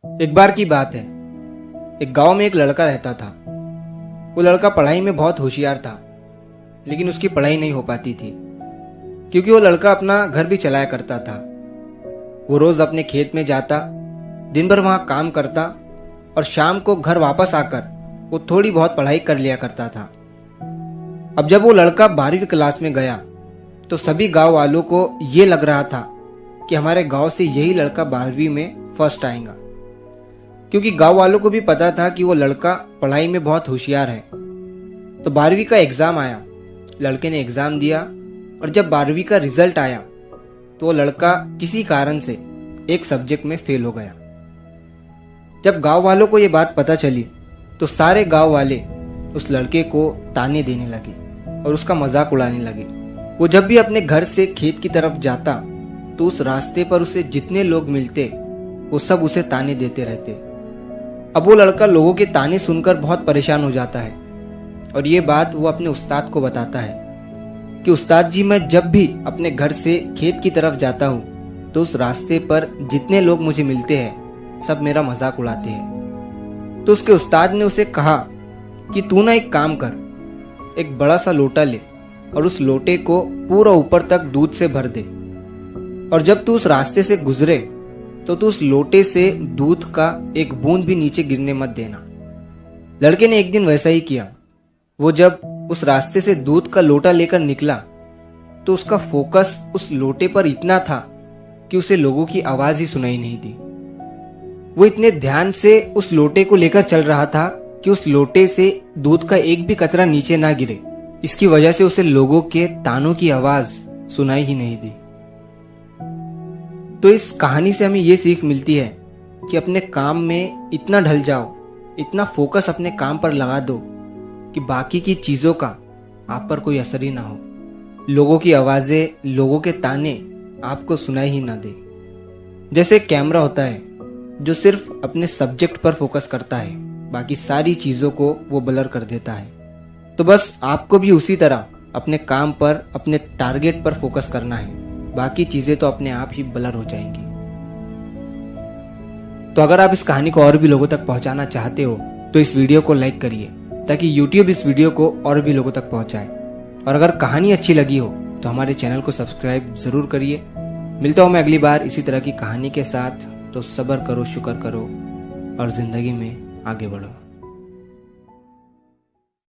एक बार की बात है। एक गांव में एक लड़का रहता था। वो लड़का पढ़ाई में बहुत होशियार था, लेकिन उसकी पढ़ाई नहीं हो पाती थी क्योंकि वो लड़का अपना घर भी चलाया करता था। वो रोज अपने खेत में जाता, दिन भर वहां काम करता और शाम को घर वापस आकर वो थोड़ी बहुत पढ़ाई कर लिया करता था। अब जब वो लड़का 12वीं क्लास में गया तो सभी गांव वालों को ये लग रहा था कि हमारे गांव से यही लड़का 12वीं में फर्स्ट आएगा, क्योंकि गांव वालों को भी पता था कि वो लड़का पढ़ाई में बहुत होशियार है। तो 12वीं का एग्जाम आया, लड़के ने एग्जाम दिया और जब 12वीं का रिजल्ट आया तो वो लड़का किसी कारण से एक सब्जेक्ट में फेल हो गया। जब गांव वालों को ये बात पता चली तो सारे गांव वाले उस लड़के को ताने देने लगे और उसका मजाक उड़ाने लगे। वो जब भी अपने घर से खेत की तरफ जाता तो उस रास्ते पर उसे जितने लोग मिलते वो सब उसे ताने देते रहते। अब वो लड़का लोगों के ताने सुनकर बहुत परेशान हो जाता है और ये बात वो अपने उस्ताद को बताता है कि उस्ताद जी, मैं जब भी अपने घर से खेत की तरफ जाता हूँ तो उस रास्ते पर जितने लोग मुझे मिलते हैं सब मेरा मजाक उड़ाते हैं। तो उसके उस्ताद ने उसे कहा कि तू ना एक काम कर, एक बड़ा सा लोटा ले और उस लोटे को पूरा ऊपर तक दूध से भर दे और जब तू उस रास्ते से गुजरे तो तू उस लोटे से दूध का एक बूंद भी नीचे गिरने मत देना। लड़के ने एक दिन वैसा ही किया। वो जब उस रास्ते से दूध का लोटा लेकर निकला तो उसका फोकस उस लोटे पर इतना था कि उसे लोगों की आवाज ही सुनाई नहीं दी। वो इतने ध्यान से उस लोटे को लेकर चल रहा था कि उस लोटे से दूध का एक भी कतरा नीचे ना गिरे। इसकी वजह से उसे लोगों के तानों की आवाज सुनाई ही नहीं दी। तो इस कहानी से हमें ये सीख मिलती है कि अपने काम में इतना ढल जाओ, इतना फोकस अपने काम पर लगा दो कि बाकी की चीजों का आप पर कोई असर ही ना हो। लोगों की आवाजें, लोगों के ताने आपको सुनाई ही ना दे। जैसे एक कैमरा होता है जो सिर्फ अपने सब्जेक्ट पर फोकस करता है, बाकी सारी चीजों को वो ब्लर कर देता है। तो बस आपको भी उसी तरह अपने काम पर, अपने टारगेट पर फोकस करना है, बाकी चीजें तो अपने आप ही ब्लर हो जाएंगी। तो अगर आप इस कहानी को और भी लोगों तक पहुंचाना चाहते हो तो इस वीडियो को लाइक करिए ताकि YouTube इस वीडियो को और भी लोगों तक पहुंचाए। और अगर कहानी अच्छी लगी हो तो हमारे चैनल को सब्सक्राइब जरूर करिए। मिलता हूं मैं अगली बार इसी तरह की कहानी के साथ। तो सब्र करो, शुक्र करो और जिंदगी में आगे बढ़ो।